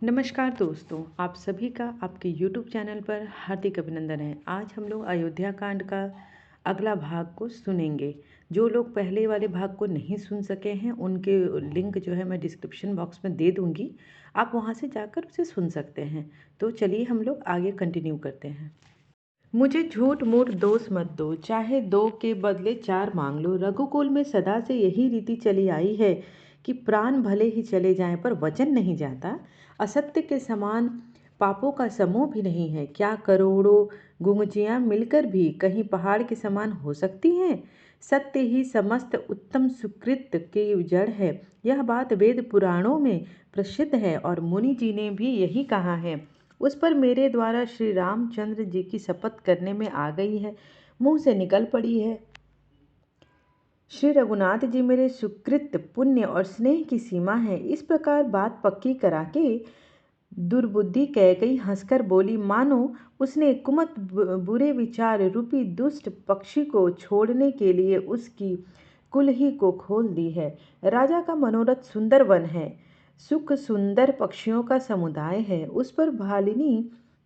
नमस्कार दोस्तों, आप सभी का आपके YouTube चैनल पर हार्दिक अभिनंदन है। आज हम लोग अयोध्या कांड का अगला भाग को सुनेंगे। जो लोग पहले वाले भाग को नहीं सुन सके हैं, उनके लिंक जो है मैं डिस्क्रिप्शन बॉक्स में दे दूँगी। आप वहाँ से जाकर उसे सुन सकते हैं। तो चलिए हम लोग आगे कंटिन्यू करते हैं। मुझे झूठ मूठ दोष मत दो, चाहे दो के बदले चार मांग लो। रघुकुल में सदा से यही रीति चली आई है कि प्राण भले ही चले जाएं पर वचन नहीं जाता। असत्य के समान पापों का समूह भी नहीं है। क्या करोड़ों गुंजियां मिलकर भी कहीं पहाड़ के समान हो सकती हैं? सत्य ही समस्त उत्तम सुकृत की जड़ है। यह बात वेद पुराणों में प्रसिद्ध है और मुनि जी ने भी यही कहा है। उस पर मेरे द्वारा श्री रामचंद्र जी की शपथ करने में आ गई है, मुंह से निकल पड़ी है। श्री रघुनाथ जी मेरे सुकृत पुण्य और स्नेह की सीमा है। इस प्रकार बात पक्की करा के दुर्बुद्धि कैकई हंसकर बोली, मानो उसने कुमत बुरे विचार रूपी दुष्ट पक्षी को छोड़ने के लिए उसकी कुल्ही को खोल दी है। राजा का मनोरथ सुंदर वन है, सुख सुंदर पक्षियों का समुदाय है। उस पर भालिनी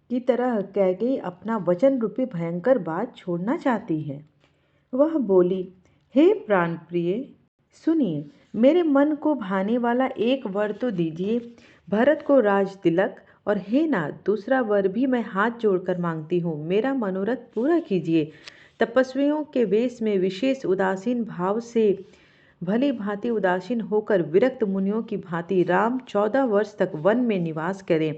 की तरह कैकेयी अपना वचन रूपी भयंकर बात छोड़ना चाहती है। वह बोली, हे प्राण प्रिय, सुनिए, मेरे मन को भाने वाला एक वर तो दीजिए। भरत को राज तिलक और हे नाथ, दूसरा वर भी मैं हाथ जोड़कर मांगती हूँ। मेरा मनोरथ पूरा कीजिए। तपस्वियों के वेश में विशेष उदासीन भाव से भली भांति उदासीन होकर विरक्त मुनियों की भांति राम 14 वर्ष तक वन में निवास करें।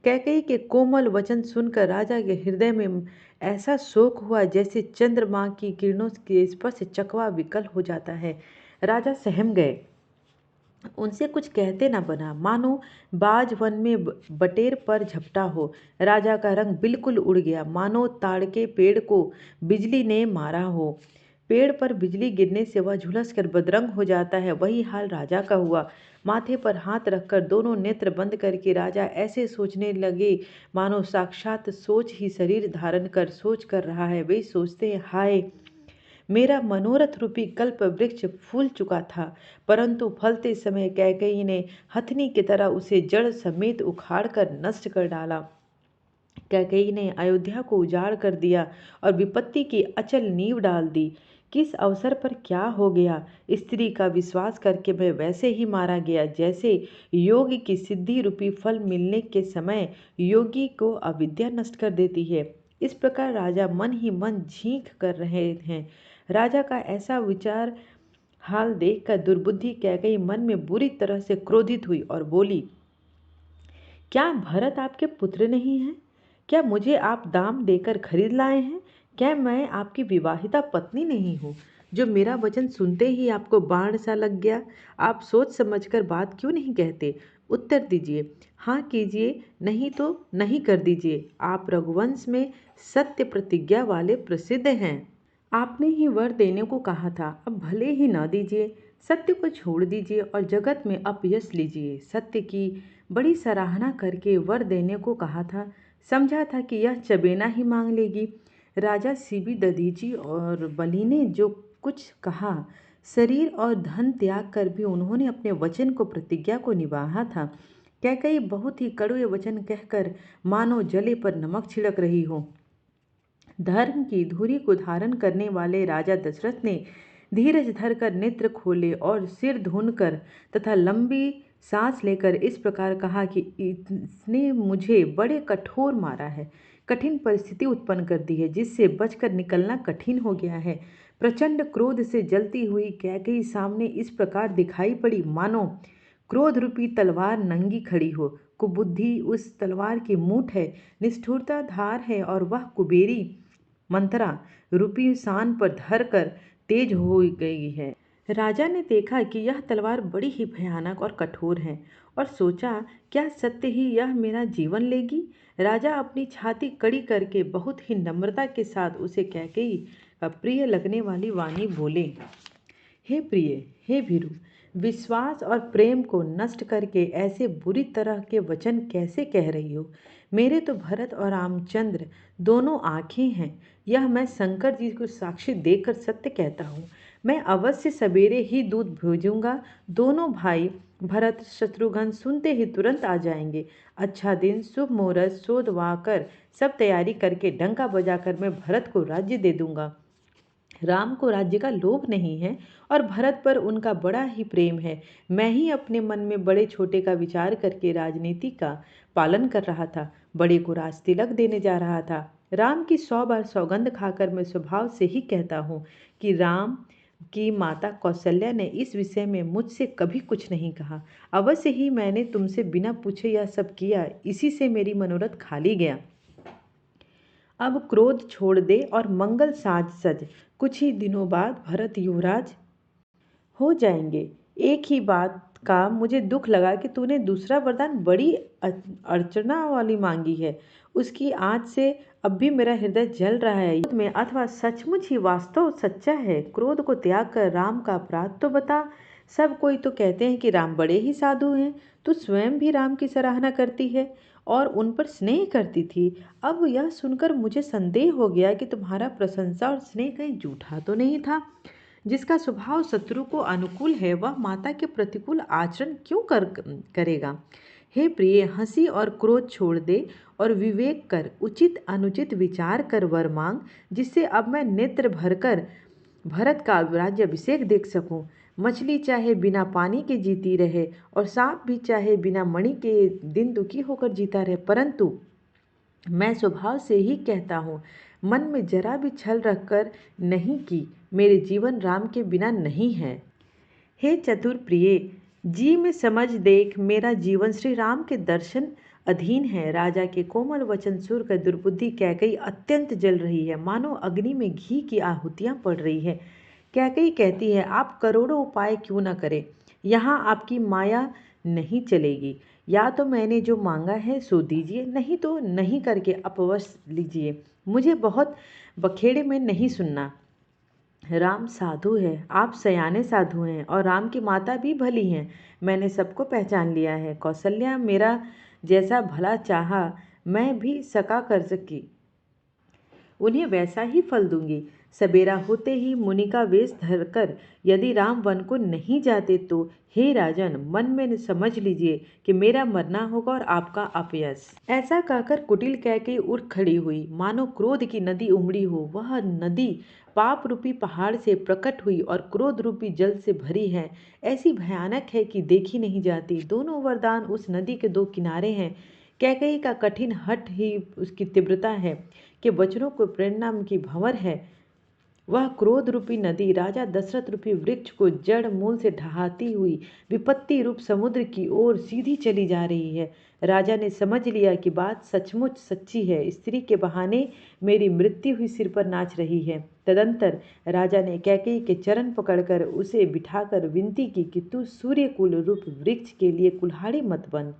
कैकेयी के कोमल वचन सुनकर राजा के हृदय में ऐसा शोक हुआ जैसे चंद्रमा की किरणों के स्पर्श से चकवा विकल हो जाता है। राजा सहम गए, उनसे कुछ कहते न बना, मानो बाज वन में बटेर पर झपटा हो। राजा का रंग बिल्कुल उड़ गया, मानो ताड़ के पेड़ को बिजली ने मारा हो। पेड़ पर बिजली गिरने से वह झुलस कर बदरंग हो जाता है, वही हाल राजा का हुआ। माथे पर हाथ रखकर दोनों नेत्र बंद करके राजा ऐसे सोचने लगे मानो साक्षात सोच ही शरीर धारण कर सोच कर रहा है। वे सोचते हैं, हाय, मेरा मनोरथ रूपी कल्प वृक्ष फूल चुका था, परंतु फलते समय कैकेयी ने हथनी की तरह उसे जड़ समेत उखाड़ कर नष्ट कर डाला। कैकेयी ने अयोध्या को उजाड़ कर दिया और विपत्ति की अचल नींव डाल दी। किस अवसर पर क्या हो गया? स्त्री का विश्वास करके मैं वैसे ही मारा गया जैसे योग की सिद्धि रूपी फल मिलने के समय योगी को अविद्या नष्ट कर देती है। इस प्रकार राजा मन ही मन झींक कर रहे हैं। राजा का ऐसा विचार हाल देखकर दुर्बुद्धि कैकेयी मन में बुरी तरह से क्रोधित हुई और बोली, क्या भरत आपके पुत्र नहीं हैं? क्या मुझे आप दाम देकर खरीद लाए हैं? क्या मैं आपकी विवाहिता पत्नी नहीं हूँ, जो मेरा वचन सुनते ही आपको बाण सा लग गया? आप सोच समझकर बात क्यों नहीं कहते? उत्तर दीजिए, हाँ कीजिए, नहीं तो नहीं कर दीजिए। आप रघुवंश में सत्य प्रतिज्ञा वाले प्रसिद्ध हैं। आपने ही वर देने को कहा था, अब भले ही न दीजिए। सत्य को छोड़ दीजिए और जगत में अपयश लीजिए। सत्य की बड़ी सराहना करके वर देने को कहा था, समझा था कि यह चबेना ही मांग लेगी। राजा सीबी दधीची और बलि ने जो कुछ कहा, शरीर और धन त्याग कर भी उन्होंने अपने वचन को प्रतिज्ञा को निभाया था। कैकेयी बहुत ही कड़वे वचन कहकर मानो जले पर नमक छिड़क रही हो। धर्म की धुरी को धारण करने वाले राजा दशरथ ने धीरज धरकर नेत्र खोले और सिर धुनकर तथा लंबी सांस लेकर इस प्रकार कहा कि इसने मुझे बड़े कठोर मारा है, कठिन परिस्थिति उत्पन्न कर दी है, जिससे बचकर निकलना कठिन हो गया है। प्रचंड क्रोध से जलती हुई कैकेयी सामने इस प्रकार दिखाई पड़ी मानो क्रोध रूपी तलवार नंगी खड़ी हो। कुबुद्धि उस तलवार की मूठ है, निष्ठुरता धार है और वह कुबेरी मंथरा रूपी शान पर धरकर तेज हो गई है। राजा ने देखा कि यह तलवार बड़ी ही भयानक और कठोर है और सोचा, क्या सत्य ही यह मेरा जीवन लेगी? राजा अपनी छाती कड़ी करके बहुत ही नम्रता के साथ उसे कैकेयी का प्रिय लगने वाली वाणी बोले, हे प्रिय, हे भीरु, विश्वास और प्रेम को नष्ट करके ऐसे बुरी तरह के वचन कैसे कह रही हो? मेरे तो भरत और रामचंद्र दोनों आँखें हैं, यह मैं शंकर जी को साक्षी देकर सत्य कहता हूँ। मैं अवश्य सवेरे ही दूध भेजूंगा। दोनों भाई भरत शत्रुघ्न सुनते ही तुरंत आ जाएंगे। अच्छा दिन, शुभ मुहूर्त सोधवा कर सब तैयारी करके डंका बजाकर मैं भरत को राज्य दे दूंगा। राम को राज्य का लोभ नहीं है और भरत पर उनका बड़ा ही प्रेम है। मैं ही अपने मन में बड़े छोटे का विचार करके राजनीति का पालन कर रहा था, बड़े को राज तिलक देने जा रहा था। राम की 100 बार सौगंध खाकर मैं स्वभाव से ही कहता हूँ कि राम की माता कौशल्या ने इस विषय में मुझसे कभी कुछ नहीं कहा। अवश्य ही मैंने तुमसे बिना पूछे यह सब किया, इसी से मेरी मनोरथ खाली गया। अब क्रोध छोड़ दे और मंगल साज सज। कुछ ही दिनों बाद भरत युवराज हो जाएंगे। एक ही बात का मुझे दुख लगा कि तूने दूसरा वरदान बड़ी अर्चना वाली मांगी है। उसकी आँच से अब भी मेरा हृदय जल रहा है। युद्ध में अथवा सचमुच ही वास्तव सच्चा है, क्रोध को त्याग कर राम का अपराध तो बता। सब कोई तो कहते हैं कि राम बड़े ही साधु हैं। तू स्वयं भी राम की सराहना करती है और उन पर स्नेह करती थी। अब यह सुनकर मुझे संदेह हो गया कि तुम्हारा प्रशंसा और स्नेह कहीं झूठा तो नहीं था। जिसका स्वभाव शत्रु को अनुकूल है वह माता के प्रतिकूल आचरण क्यों करेगा। हे प्रिय, हंसी और क्रोध छोड़ दे और विवेक कर, उचित अनुचित विचार कर वर मांग, जिससे अब मैं नेत्र भरकर भरत का राज्याभिषेक देख सकूं। मछली चाहे बिना पानी के जीती रहे और सांप भी चाहे बिना मणि के दिन दुखी होकर जीता रहे, परंतु मैं स्वभाव से ही कहता हूँ, मन में जरा भी छल रखकर नहीं कि मेरे जीवन राम के बिना नहीं है। हे चतुर प्रिय, जी में समझ देख, मेरा जीवन श्री राम के दर्शन अधीन है। राजा के कोमल वचन सुनकर दुर्बुद्धि कैकई अत्यंत जल रही है, मानो अग्नि में घी की आहुतियाँ पड़ रही है। कैकई कहती है, आप करोड़ों उपाय क्यों न करें, यहाँ आपकी माया नहीं चलेगी। या तो मैंने जो मांगा है सो दीजिए, नहीं तो नहीं करके अपवश लीजिए। मुझे बहुत बखेड़े में नहीं सुनना। राम साधु है, आप सयाने साधु हैं और राम की माता भी भली हैं। मैंने सबको पहचान लिया है। कौशल्या मेरा जैसा भला चाहा मैं भी सका कर सकी, उन्हें वैसा ही फल दूंगी। सवेरा होते ही मुनि का वेश धरकर यदि राम वन को नहीं जाते तो हे राजन, मन में समझ लीजिए कि मेरा मरना होगा और आपका अपयश। ऐसा कहकर कुटिल कैकेयी उठ खड़ी हुई, मानो क्रोध की नदी उमड़ी हो। वह नदी पाप रूपी पहाड़ से प्रकट हुई और क्रोध रूपी जल से भरी है। ऐसी भयानक है कि देखी नहीं जाती। दोनों वरदान उस नदी के दो किनारे हैं। कैकेयी का कठिन हठ ही उसकी तीव्रता है कि वचनों को प्रेरणा की भंवर है। वह क्रोध रूपी नदी राजा दशरथ रूपी वृक्ष को जड़ मूल से ढहाती हुई विपत्ति रूप समुद्र की ओर सीधी चली जा रही है। राजा ने समझ लिया कि बात सचमुच सच्ची है। स्त्री के बहाने मेरी मृत्यु हुई सिर पर नाच रही है। तदंतर राजा ने कैकेयी के चरण पकड़कर उसे बिठाकर विनती की कि तू सूर्यकुल रूप वृक्ष के लिए कुल्हाड़ी मत बन।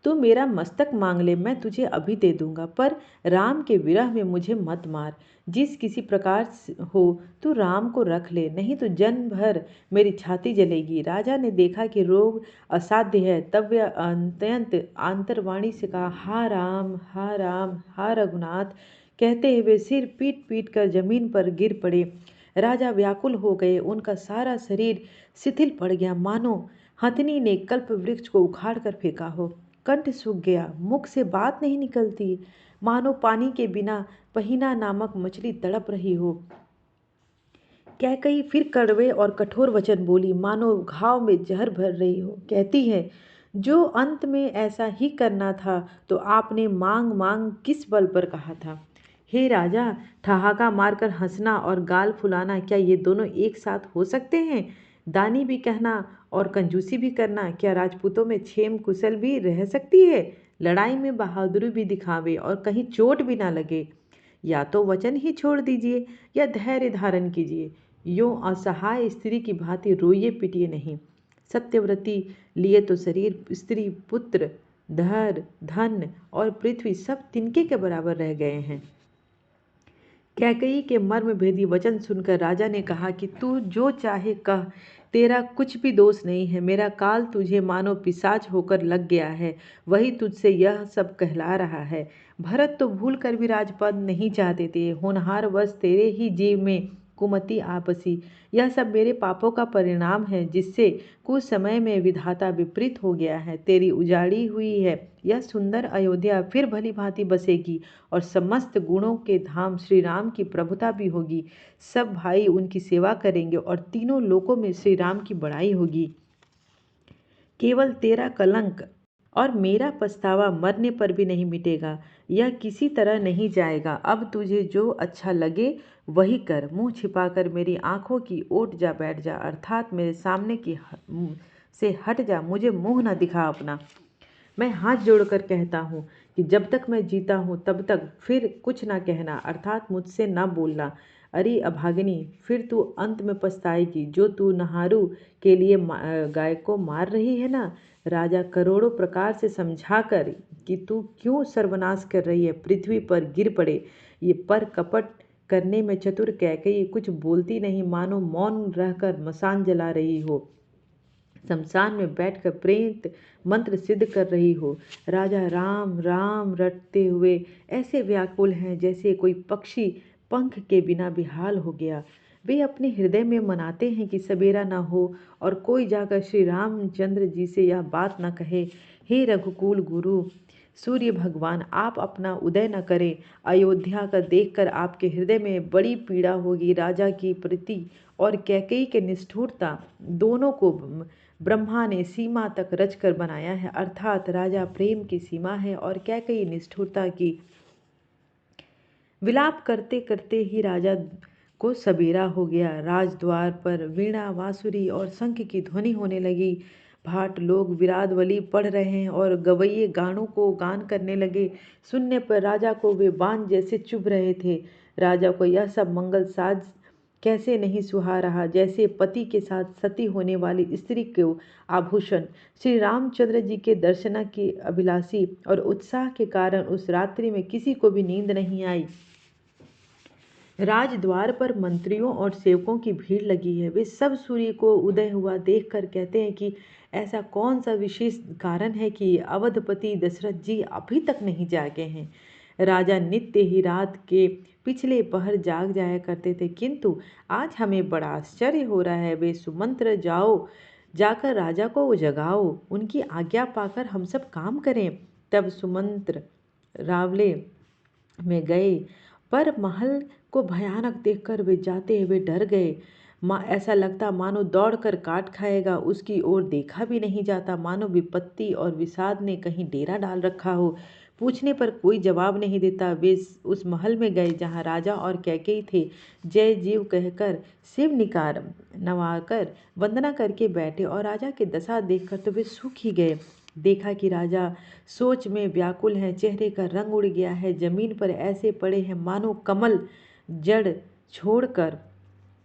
तू मेरा मस्तक मांग ले, मैं तुझे अभी दे दूंगा, पर राम के विरह में मुझे मत मार। जिस किसी प्रकार हो तू राम को रख ले, नहीं तो जन्म भर मेरी छाती जलेगी। राजा ने देखा कि रोग असाध्य है, तब वह अत्यंत आंतरवाणी से कहा, हा राम, हा राम, हा रघुनाथ। कहते हुए सिर पीट पीट कर जमीन पर गिर पड़े। राजा व्याकुल हो गए, उनका सारा शरीर शिथिल पड़ गया, मानो हथनी ने कल्प वृक्ष को उखाड़ कर फेंका हो। कंठ सूख गया, मुख से बात नहीं निकलती, मानो पानी के बिना पहिना नामक मछली तड़प रही हो। कैकेयी फिर कड़वे और कठोर वचन बोली, मानो घाव में जहर भर रही हो। कहती है, जो अंत में ऐसा ही करना था तो आपने मांग मांग किस बल पर कहा था। हे राजा, ठहाका मारकर हंसना और गाल फुलाना, क्या ये दोनों एक साथ हो सकते हैं। दानी भी कहना और कंजूसी भी करना, क्या राजपूतों में क्षेम कुशल भी रह सकती है। लड़ाई में बहादुरी भी दिखावे और कहीं चोट भी ना लगे। या तो वचन ही छोड़ दीजिए या धैर्य धारण कीजिए। यूं असहाय स्त्री की भांति रोइए पिटिए नहीं। सत्यव्रती लिए तो शरीर, स्त्री, पुत्र, धर, धन और पृथ्वी सब तिनके के बराबर रह गए हैं। कैकेयी के मर्म भेदी वचन सुनकर राजा ने कहा कि तू जो चाहे कह, तेरा कुछ भी दोष नहीं है। मेरा काल तुझे मानो पिशाच होकर लग गया है, वही तुझसे यह सब कहला रहा है। भरत तो भूल कर भी राजपद नहीं चाहते थे, होनहार वश तेरे ही जीव में कुमति आपसी। यह सब मेरे पापों का परिणाम है, जिससे कुछ समय में विधाता विपरीत हो गया है। तेरी उजाड़ी हुई है यह सुंदर अयोध्या फिर भली भांति बसेगी और समस्त गुणों के धाम श्री राम की प्रभुता भी होगी। सब भाई उनकी सेवा करेंगे और तीनों लोकों में श्री राम की बड़ाई होगी। केवल तेरा कलंक और मेरा पछतावा मरने पर भी नहीं मिटेगा। यह किसी तरह नहीं जाएगा। अब तुझे जो अच्छा लगे वही कर। मुंह छिपाकर मेरी आंखों की ओट जा बैठ जा, अर्थात मेरे सामने से हट जा, मुझे मुंह न दिखा अपना। मैं हाथ जोड़कर कहता हूँ कि जब तक मैं जीता हूँ तब तक फिर कुछ ना कहना, अर्थात मुझसे न बोलना। अरे अभागिनी, फिर तू अंत में पछताएगी। जो तू नहारू के लिए गाय को मार रही है ना, राजा करोड़ों प्रकार से समझाकर कि तू क्यों सर्वनाश कर रही है, पृथ्वी पर गिर पड़े। ये पर कपट करने में चतुर कैकेयी कुछ बोलती नहीं, मानो मौन रहकर मसान जला रही हो, शमशान में बैठकर प्रेत मंत्र सिद्ध कर रही हो। राजा राम राम रटते हुए ऐसे व्याकुल हैं जैसे कोई पक्षी पंख के बिना बेहाल हो गया। वे अपने हृदय में मनाते हैं कि सवेरा न हो और कोई जाकर श्री रामचंद्र जी से यह बात न कहे, हे रघुकुल गुरु सूर्य भगवान, आप अपना उदय न करें। अयोध्या का देखकर आपके हृदय में बड़ी पीड़ा होगी। राजा की प्रीति और कैकेयी के निष्ठुरता दोनों को ब्रह्मा ने सीमा तक रचकर बनाया है, अर्थात राजा प्रेम की सीमा है और कैकेयी निष्ठुरता की। विलाप करते करते ही राजा को सबेरा हो गया। राजद्वार पर वीणा बांसुरी और शंख की ध्वनि होने लगी। भाट लोग विरादवली पढ़ रहे हैं और गवैये गानों को गान करने लगे। सुनने पर राजा को वे बाण जैसे चुभ रहे थे। राजा को यह सब मंगल साज कैसे नहीं सुहा रहा, जैसे पति के साथ सती होने वाली स्त्री को आभूषण। श्री रामचंद्र जी के दर्शन की अभिलाषी और उत्साह के कारण उस रात्रि में किसी को भी नींद नहीं आई। राजद्वार पर मंत्रियों और सेवकों की भीड़ लगी है। वे सब सूर्य को उदय हुआ देखकर कहते हैं कि ऐसा कौन सा विशेष कारण है कि अवधपति दशरथ जी अभी तक नहीं जागे हैं। राजा नित्य ही रात के पिछले पहर जाग जाया करते थे, किंतु आज हमें बड़ा आश्चर्य हो रहा है। वे सुमंत्र जाकर राजा को जगाओ, उनकी आज्ञा पाकर हम सब काम करें। तब सुमंत्र रावले में गए, पर महल को भयानक देखकर वे जाते हुए डर गए। ऐसा लगता मानो दौड़कर काट खाएगा। उसकी ओर देखा भी नहीं जाता, मानो विपत्ति और विषाद ने कहीं डेरा डाल रखा हो। पूछने पर कोई जवाब नहीं देता। वे उस महल में गए जहाँ राजा और कैकेयी थे। जय जीव कहकर शिव निकार नवाकर वंदना करके बैठे और राजा की दशा देखकर तो वे सूख ही गए। देखा कि राजा सोच में व्याकुल है, चेहरे का रंग उड़ गया है, जमीन पर ऐसे पड़े हैं मानो कमल जड़ छोड़कर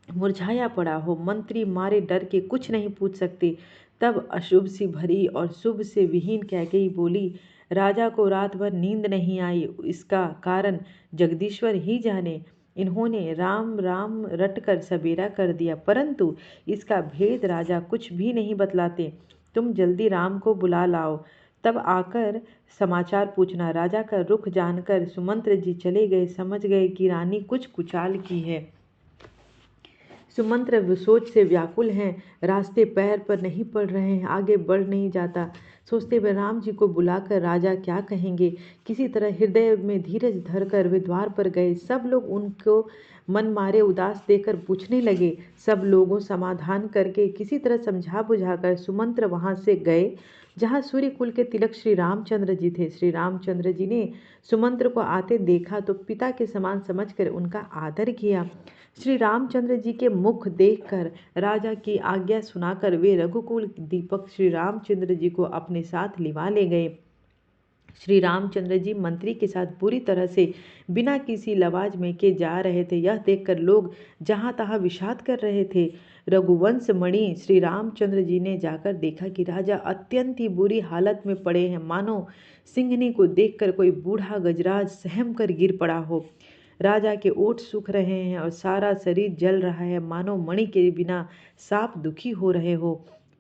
मुरझाया पड़ा हो। मंत्री मारे डर के कुछ नहीं पूछ सकते। तब अशुभ सी भरी और शुभ से विहीन कैकेयी बोली, राजा को रात भर नींद नहीं आई, इसका कारण जगदीश्वर ही जाने। इन्होंने राम राम रटकर सबेरा कर दिया, परंतु इसका भेद राजा कुछ भी नहीं बतलाते। तुम जल्दी राम को बुला लाओ, तब आकर समाचार पूछना। राजा का रुख जानकर सुमंत्र जी चले गए। समझ गए कि रानी कुछ कुचाल की है। सुमंत्र सोच से व्याकुल हैं, रास्ते पैर पर नहीं पड़ रहे हैं, आगे बढ़ नहीं जाता। सोचते हुए राम जी को बुलाकर राजा क्या कहेंगे। किसी तरह हृदय में धीरज धरकर वे द्वार पर गए। सब लोग उनको मन मारे उदास देखकर पूछने लगे। सब लोगों समाधान करके किसी तरह समझा बुझाकर सुमंत्र वहां से गए जहाँ सूर्यकुल के तिलक श्री रामचंद्र जी थे। श्री रामचंद्र जी ने सुमंत्र को आते देखा तो पिता के समान समझकर उनका आदर किया। श्री रामचंद्र जी के मुख देखकर राजा की आज्ञा सुनाकर वे रघुकुल दीपक श्री रामचंद्र जी को अपने साथ लिवा ले गए। श्री रामचंद्र जी मंत्री के साथ पूरी तरह से बिना किसी लवाज में के जा रहे थे। यह देखकर लोग जहाँ तहाँ विषाद कर रहे थे। रघुवंश मणि श्री रामचंद्र जी ने जाकर देखा कि राजा अत्यंत ही बुरी हालत में पड़े हैं, मानो सिंहनी को देखकर कोई बूढ़ा गजराज सहम कर गिर पड़ा हो। राजा के ओठ सूख रहे हैं और सारा शरीर जल रहा है, मानो मणि के बिना सांप दुखी हो रहे हो।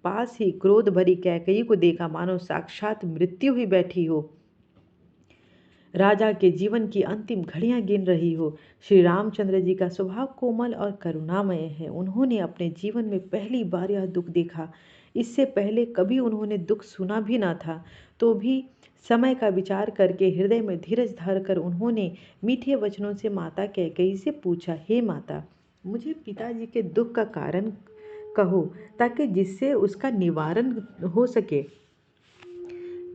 पास ही क्रोध भरी कैकेयी को देखा, मानो साक्षात मृत्यु ही बैठी हो। राजा के जीवन की अंतिम घड़ियां गिन रही हो। श्री रामचंद्र जी का स्वभाव कोमल और करुणामय है। उन्होंने अपने जीवन में पहली बार यह दुख देखा। इससे पहले कभी उन्होंने दुख सुना भी ना था। तो भी समय का विचार करके हृदय में धीरज धरकर उन्होंने मीठे वचनों से माता कैकेयी से पूछा, हे माता, मुझे पिताजी के दुख का कारण कहो, ताकि जिससे उसका निवारण हो सके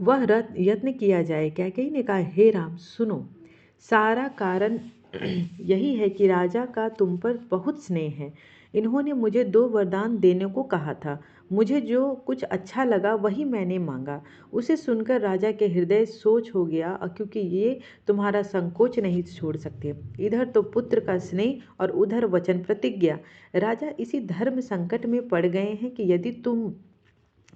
वह यत्न किया जाए। कैकेयी ने कहा, हे राम, सुनो, सारा कारण यही है कि राजा का तुम पर बहुत स्नेह है। इन्होंने मुझे 2 वरदान देने को कहा था। मुझे जो कुछ अच्छा लगा वही मैंने मांगा। उसे सुनकर राजा के हृदय सोच हो गया, क्योंकि ये तुम्हारा संकोच नहीं छोड़ सकते। इधर तो पुत्र का स्नेह और उधर वचन प्रतिज्ञा। राजा इसी धर्म संकट में पड़ गए हैं कि यदि तुम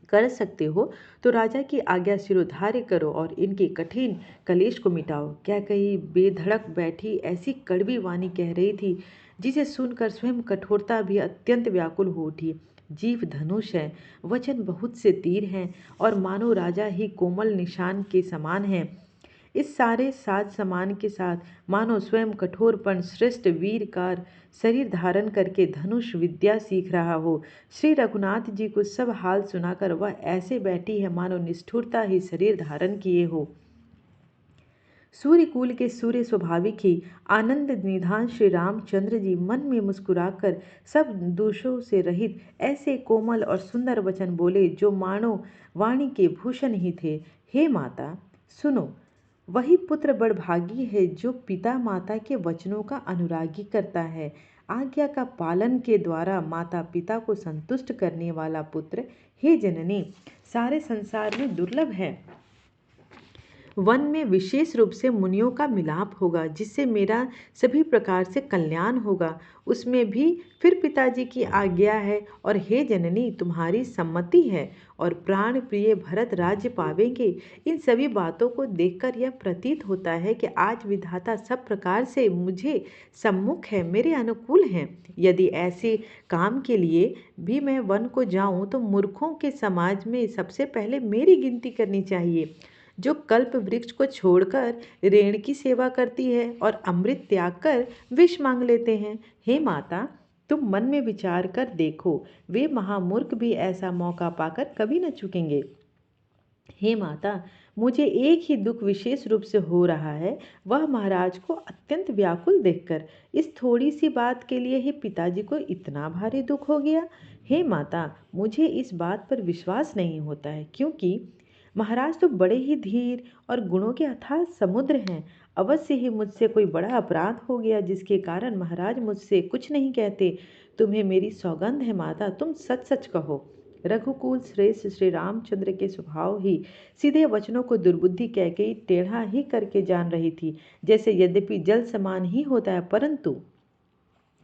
कर सकते हो तो राजा की आज्ञा शिरोधार्य करो और इनके कठिन कलेश को मिटाओ। क्या कहीं बेधड़क बैठी ऐसी कड़वी वाणी कह रही थी जिसे सुनकर स्वयं कठोरता भी अत्यंत व्याकुल हो उठी। जीव धनुष है, वचन बहुत से तीर हैं और मानो राजा ही कोमल निशान के समान है। इस सारे साज समान के साथ मानो स्वयं कठोरपन श्रेष्ठ वीरकार शरीर धारण करके धनुष विद्या सीख रहा हो। श्री रघुनाथ जी को सब हाल सुनाकर वह ऐसे बैठी है मानो निष्ठुरता ही शरीर धारण किए हो। सूर्यकुल के सूर्य स्वाभाविक ही आनंद निधान श्री रामचंद्र जी मन में मुस्कुराकर सब दोषों से रहित ऐसे कोमल और सुंदर वचन बोले जो मानो वाणी के भूषण ही थे। हे माता, सुनो, वही पुत्र बड़भागी है जो पिता माता के वचनों का अनुरागी करता है। आज्ञा का पालन के द्वारा माता पिता को संतुष्ट करने वाला पुत्र, हे जननी, सारे संसार में दुर्लभ है। वन में विशेष रूप से मुनियों का मिलाप होगा जिससे मेरा सभी प्रकार से कल्याण होगा। उसमें भी फिर पिताजी की आज्ञा है और हे जननी, तुम्हारी सम्मति है और प्राण प्रिय भरत राज्य पावेंगे। इन सभी बातों को देखकर यह प्रतीत होता है कि आज विधाता सब प्रकार से मुझे सम्मुख है, मेरे अनुकूल हैं। यदि ऐसे काम के लिए भी मैं वन को जाऊं तो मूर्खों के समाज में सबसे पहले मेरी गिनती करनी चाहिए, जो कल्प वृक्ष को छोड़कर रेण की सेवा करती है और अमृत त्याग कर विष मांग लेते हैं। हे माता, तुम मन में विचार कर देखो, वे महामूर्ख भी ऐसा मौका पाकर कभी न चूकेंगे। हे माता, मुझे एक ही दुख विशेष रूप से हो रहा है, वह महाराज को अत्यंत व्याकुल देखकर। इस थोड़ी सी बात के लिए ही पिताजी को इतना भारी दुख हो गया। हे माता, मुझे इस बात पर विश्वास नहीं होता है, क्योंकि महाराज तो बड़े ही धीर और गुणों के अथाह समुद्र हैं। अवश्य ही मुझसे कोई बड़ा अपराध हो गया जिसके कारण महाराज मुझसे कुछ नहीं कहते। तुम्हें मेरी सौगंध है माता, तुम सच सच कहो। रघुकुल श्रेष्ठ श्री रामचंद्र के स्वभाव ही सीधे वचनों को दुर्बुद्धि कैकेयी टेढ़ा ही करके जान रही थी। जैसे यद्यपि जल समान ही होता है परंतु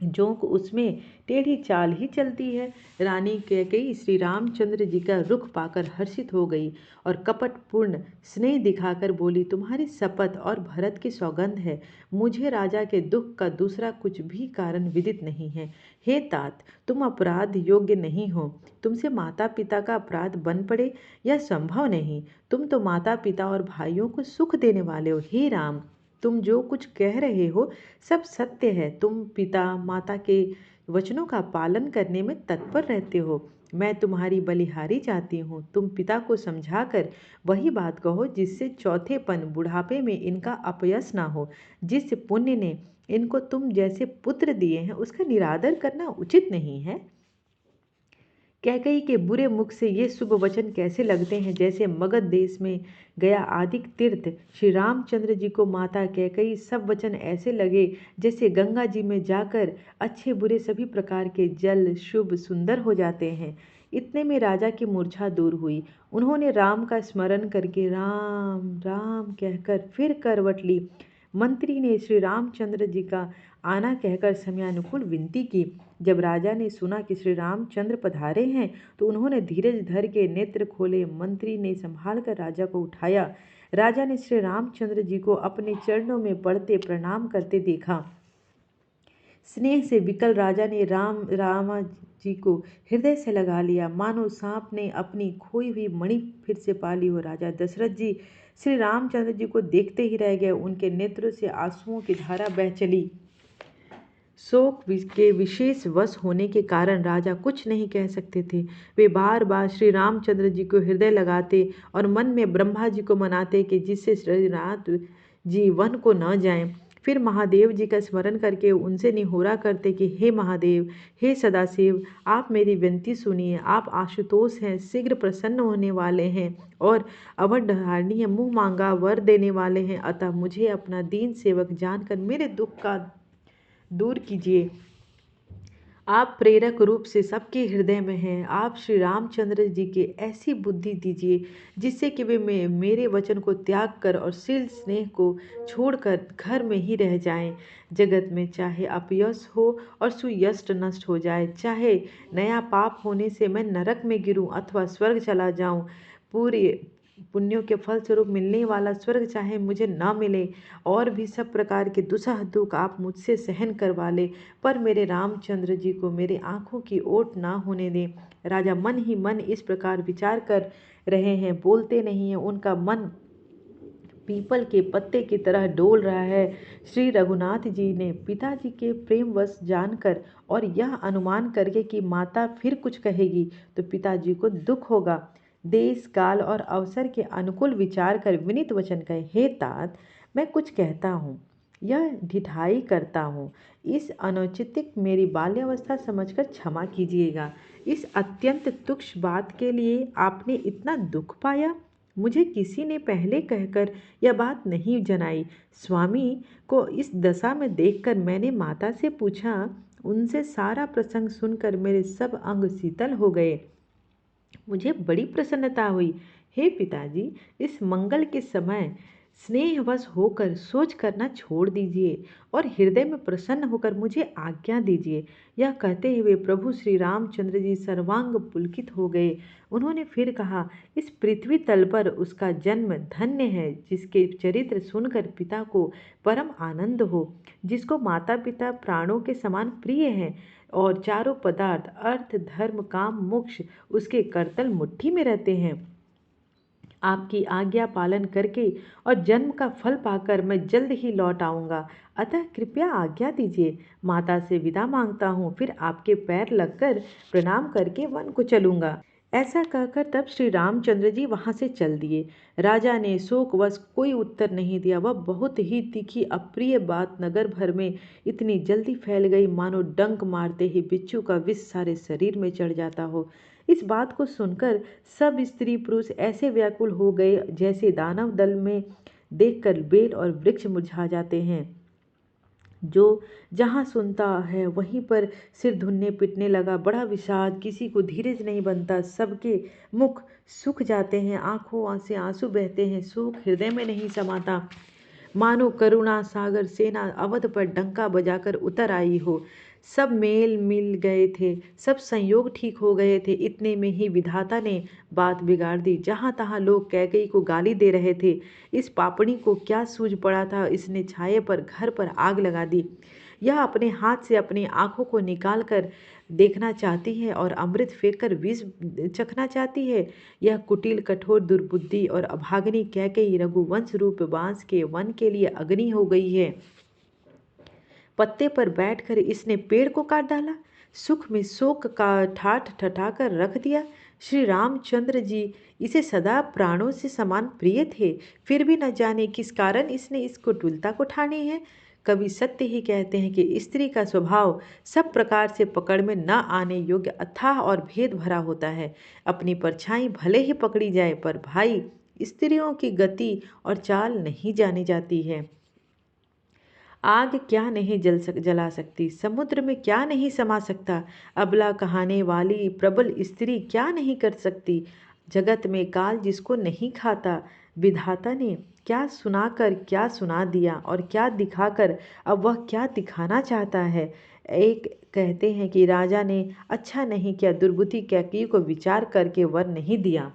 जोंक उसमें टेढ़ी चाल ही चलती है। रानी कैकेयी श्री रामचंद्र जी का रुख पाकर हर्षित हो गई और कपटपूर्ण स्नेह दिखाकर बोली, तुम्हारी शपथ और भरत की सौगंध है, मुझे राजा के दुख का दूसरा कुछ भी कारण विदित नहीं है। हे तात, तुम अपराध योग्य नहीं हो। तुमसे माता पिता का अपराध बन पड़े यह संभव नहीं। तुम तो माता पिता और भाइयों को सुख देने वाले हो। हे राम, तुम जो कुछ कह रहे हो सब सत्य है। तुम पिता माता के वचनों का पालन करने में तत्पर रहते हो। मैं तुम्हारी बलिहारी चाहती हूँ। तुम पिता को समझाकर वही बात कहो जिससे चौथेपन बुढ़ापे में इनका अपयश ना हो। जिस पुण्य ने इनको तुम जैसे पुत्र दिए हैं उसका निरादर करना उचित नहीं है। कैकेयी के बुरे मुख से ये शुभ वचन कैसे लगते हैं, जैसे मगध देश में गया आदिक तीर्थ श्री रामचंद्र जी को माता कैकेयी सब वचन ऐसे लगे जैसे गंगा जी में जाकर अच्छे बुरे सभी प्रकार के जल शुभ सुंदर हो जाते हैं। इतने में राजा की मूर्छा दूर हुई। उन्होंने राम का स्मरण करके राम राम कहकर फिर करवट ली। मंत्री ने श्री रामचंद्र जी का आना कहकर समयानुकूल विनती की। जब राजा ने सुना कि श्री रामचंद्र पधारे हैं तो उन्होंने धीरज धर के नेत्र खोले। मंत्री ने संभाल कर राजा को उठाया। राजा ने श्री रामचंद्र जी को अपने चरणों में पड़ते प्रणाम करते देखा। स्नेह से विकल राजा ने रामा जी को हृदय से लगा लिया, मानो सांप ने अपनी खोई हुई मणि फिर से पा ली हो। राजा दशरथ जी श्री रामचंद्र जी को देखते ही रह गए। उनके नेत्रों से आंसुओं की धारा बह चली। शोक के विशेष वश होने के कारण राजा कुछ नहीं कह सकते थे। वे बार बार श्री रामचंद्र जी को हृदय लगाते और मन में ब्रह्मा जी को मनाते कि जिससे श्रीनाथ जी वन को न जाएं। फिर महादेव जी का स्मरण करके उनसे निहोरा करते कि हे महादेव, हे सदाशिव, आप मेरी विनती सुनिए। आप आशुतोष हैं, शीघ्र प्रसन्न होने वाले हैं और अवधारणीय मुँह मांगा वर देने वाले हैं। अतः मुझे अपना दीन सेवक जानकर मेरे दुख का दूर कीजिए। आप प्रेरक रूप से सबके हृदय में हैं। आप श्री रामचंद्र जी के ऐसी बुद्धि दीजिए जिससे कि वे मेरे वचन को त्याग कर और शील स्नेह को छोड़कर घर में ही रह जाएं। जगत में चाहे अपयश हो और सुयश नष्ट हो जाए, चाहे नया पाप होने से मैं नरक में गिरूं अथवा स्वर्ग चला जाऊं, पूरे पुण्यों के फलस्वरूप मिलने वाला स्वर्ग चाहे मुझे न मिले, और भी सब प्रकार के दुसह दुख आप मुझसे सहन करवा ले, पर मेरे रामचंद्र जी को मेरे आंखों की ओट ना होने दें। राजा मन ही मन इस प्रकार विचार कर रहे हैं, बोलते नहीं हैं। उनका मन पीपल के पत्ते की तरह डोल रहा है। श्री रघुनाथ जी ने पिताजी के प्रेमवश जानकर और यह अनुमान करके कि माता फिर कुछ कहेगी तो पिताजी को दुख होगा, देश काल और अवसर के अनुकूल विचार कर विनीत वचन कहे, हे तात, मैं कुछ कहता हूँ, यह ढिठाई करता हूँ। इस अनुचित मेरी बाल्यावस्था समझकर क्षमा कीजिएगा। इस अत्यंत तुच्छ बात के लिए आपने इतना दुख पाया? मुझे किसी ने पहले कहकर यह बात नहीं जनाई। स्वामी को इस दशा में देखकर मैंने माता से पूछा। उनसे सारा प्रसंग सुनकर मेरे सब अंग शीतल हो गए। मुझे बड़ी प्रसन्नता हुई। हे पिताजी, इस मंगल के समय स्नेहवश होकर सोच करना छोड़ दीजिए और हृदय में प्रसन्न होकर मुझे आज्ञा दीजिए। यह कहते हुए प्रभु श्री रामचंद्र जी सर्वांग पुलकित हो गए। उन्होंने फिर कहा, इस पृथ्वी तल पर उसका जन्म धन्य है जिसके चरित्र सुनकर पिता को परम आनंद हो, जिसको माता पिता प्राणों के समान प्रिय हैं और चारों पदार्थ अर्थ धर्म काम मोक्ष उसके करतल मुट्ठी में रहते हैं। आपकी आज्ञा पालन करके और जन्म का फल पाकर मैं जल्द ही लौट आऊँगा, अतः कृपया आज्ञा दीजिए। माता से विदा मांगता हूँ, फिर आपके पैर लगकर प्रणाम करके वन को चलूँगा। ऐसा कहकर तब श्री रामचंद्र जी वहाँ से चल दिए। राजा ने शोकवश कोई उत्तर नहीं दिया। वह बहुत ही तीखी अप्रिय बात नगर भर में इतनी जल्दी फैल गई मानो डंक मारते ही बिच्छू का विष सारे शरीर में चढ़ जाता हो। इस बात को सुनकर सब स्त्री पुरुष ऐसे व्याकुल हो गए जैसे दानव दल में देखकर बेल और वृक्ष मुरझा जाते हैं। जो जहाँ सुनता है वहीं पर सिर धुनने पिटने लगा। बड़ा विषाद, किसी को धीरज नहीं बनता, सबके मुख सूख जाते हैं, आंखों से आंसू बहते हैं, शोक हृदय में नहीं समाता, मानो करुणा सागर सेना अवध पर डंका बजाकर उतर आई हो। सब मेल मिल गए थे, सब संयोग ठीक हो गए थे। इतने में ही विधाता ने बात बिगाड़ दी। जहाँ तहाँ लोग कैकेयी को गाली दे रहे थे। इस पापड़ी को क्या सूझ पड़ा था, इसने छाये पर घर पर आग लगा दी। यह अपने हाथ से अपनी आंखों को निकाल कर देखना चाहती है और अमृत फेंक कर विष चखना चाहती है। यह कुटिल कठोर दुर्बुद्धि और अभागिनी कैकेयी रघुवंश रूप बांस के वन के लिए अग्नि हो गई है। पत्ते पर बैठकर इसने पेड़ को काट डाला, सुख में शोक का ठाठ ठठाकर रख दिया। श्री रामचंद्र जी इसे सदा प्राणों से समान प्रिय थे, फिर भी न जाने किस कारण इसने इस कुटिलता को ठानी है। कवि सत्य ही कहते हैं कि स्त्री का स्वभाव सब प्रकार से पकड़ में न आने योग्य अथाह और भेद भरा होता है। अपनी परछाई भले ही पकड़ी जाए, पर भाई स्त्रियों की गति और चाल नहीं जानी जाती है। आग क्या नहीं जला सकती, समुद्र में क्या नहीं समा सकता, अबला कहाने वाली प्रबल स्त्री क्या नहीं कर सकती। जगत में काल जिसको नहीं खाता, विधाता ने क्या सुनाकर क्या सुना दिया और क्या दिखाकर अब वह क्या दिखाना चाहता है। एक कहते हैं कि राजा ने अच्छा नहीं किया, दुर्बुद्धि कैकेयी को विचार करके वर नहीं दिया।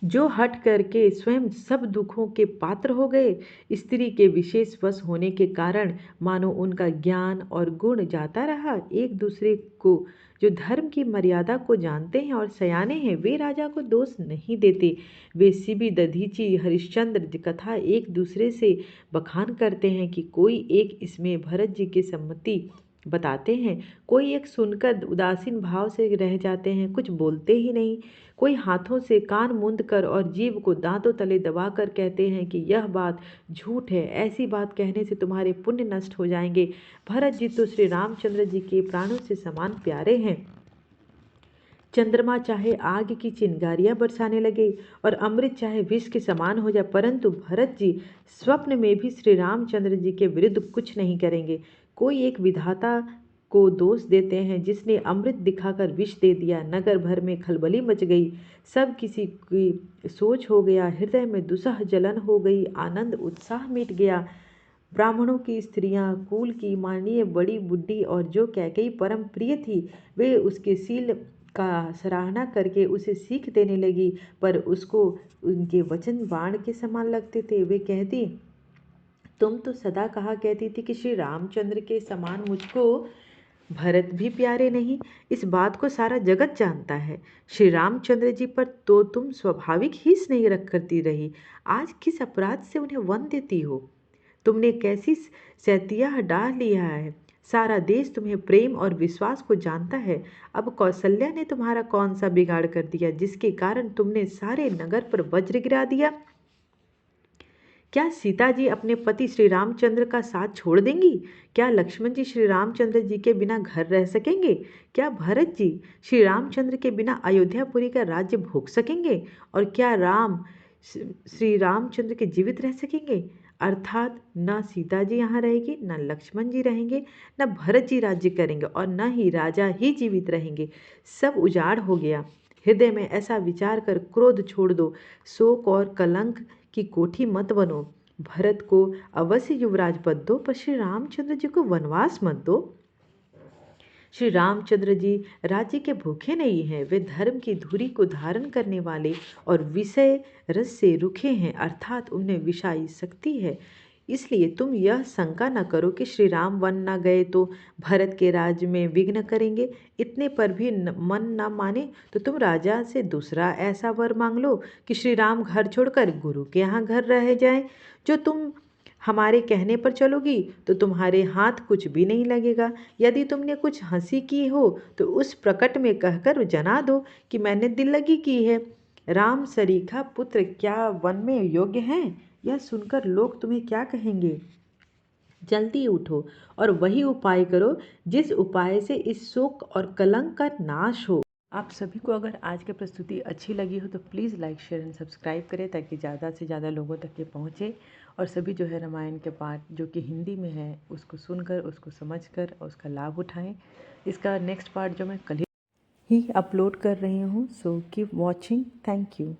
जो हट करके स्वयं सब दुखों के पात्र हो गए। स्त्री के विशेष वश होने के कारण मानो उनका ज्ञान और गुण जाता रहा। एक दूसरे को जो धर्म की मर्यादा को जानते हैं और सयाने हैं, वे राजा को दोष नहीं देते। वे शिबी, दधीची, हरिश्चंद्र की कथा एक दूसरे से बखान करते हैं कि कोई एक इसमें भरत जी की सम्मति बताते हैं, कोई एक सुनकर उदासीन भाव से रह जाते हैं, कुछ बोलते ही नहीं। कोई हाथों से कान मूंद कर और जीभ को दांतों तले दबाकर कहते हैं कि यह बात झूठ है, ऐसी बात कहने से तुम्हारे पुण्य नष्ट हो जाएंगे। भरत जी तो श्री रामचंद्र जी के प्राणों से समान प्यारे हैं। चंद्रमा चाहे आग की चिंगारियां बरसाने लगे और अमृत चाहे विष के समान हो जाए, परंतु भरत जी स्वप्न में भी श्री रामचंद्र जी के विरुद्ध कुछ नहीं करेंगे। कोई एक विधाता को दोष देते हैं जिसने अमृत दिखाकर विष दे दिया। नगर भर में खलबली मच गई, सब किसी की सोच हो गया, हृदय में दुसह जलन हो गई, आनंद उत्साह मिट गया। ब्राह्मणों की स्त्रियां, कुल की माननीय बड़ी बुड्ढी और जो कैकेयी परम प्रिय थी, वे उसके शील का सराहना करके उसे सीख देने लगी, पर उसको उनके वचन बाण के समान लगते थे। वे कहती, तुम तो सदा कहा करती थी कि श्री रामचंद्र के समान मुझको भरत भी प्यारे नहीं। इस बात को सारा जगत जानता है। श्री रामचंद्र जी पर तो तुम स्वाभाविक ही स्नेह रख करती रही, आज किस अपराध से उन्हें वन देती हो? तुमने कैसी सैतिया डाल लिया है। सारा देश तुम्हें प्रेम और विश्वास को जानता है। अब कौशल्या ने तुम्हारा कौन सा बिगाड़ कर दिया जिसके कारण तुमने सारे नगर पर वज्र गिरा दिया? क्या सीता जी अपने पति श्री रामचंद्र का साथ छोड़ देंगी? क्या लक्ष्मण जी श्री रामचंद्र जी के बिना घर रह सकेंगे? क्या भरत जी श्री रामचंद्र के बिना अयोध्यापुरी का राज्य भोग सकेंगे? और क्या राम श्री रामचंद्र के जीवित रह सकेंगे? अर्थात न सीता जी यहाँ रहेगी, न लक्ष्मण जी रहेंगे, न भरत जी राज्य करेंगे और न ही राजा ही जीवित रहेंगे। सब उजाड़ हो गया। हृदय में ऐसा विचार कर क्रोध छोड़ दो, शोक और कलंक की कोठी मत बनो। भरत को अवश्य युवराज पद दो, पर श्री रामचंद्र जी को वनवास मत दो। श्री रामचंद्र जी राज्य के भूखे नहीं हैं, वे धर्म की धुरी को धारण करने वाले और विषय रस से रुखे हैं, अर्थात उन्हें विषाई शक्ति है। इसलिए तुम यह शंका न करो कि श्री राम वन न गए तो भरत के राज्य में विघ्न करेंगे। इतने पर भी मन न माने तो तुम राजा से दूसरा ऐसा वर मांग लो कि श्री राम घर छोड़कर गुरु के यहाँ घर रह जाएं। जो तुम हमारे कहने पर चलोगी तो तुम्हारे हाथ कुछ भी नहीं लगेगा। यदि तुमने कुछ हंसी की हो तो उस प्रकट में कहकर जना दो कि मैंने दिल लगी की है। राम सरीखा पुत्र क्या वन में योग्य हैं? यह सुनकर लोग तुम्हें क्या कहेंगे? जल्दी उठो और वही उपाय करो जिस उपाय से इस शोक और कलंक का नाश हो। आप सभी को अगर आज की प्रस्तुति अच्छी लगी हो तो please like, share and subscribe करें ताकि ज़्यादा से ज़्यादा लोगों तक ये पहुँचे और सभी जो है रामायण के पाठ जो कि हिंदी में है उसको सुनकर, उसको समझकर और उसका लाभ उठाएं। इसका नेक्स्ट पार्ट जो मैं कल ही अपलोड कर रही हूँ। So keep watching. Thank you.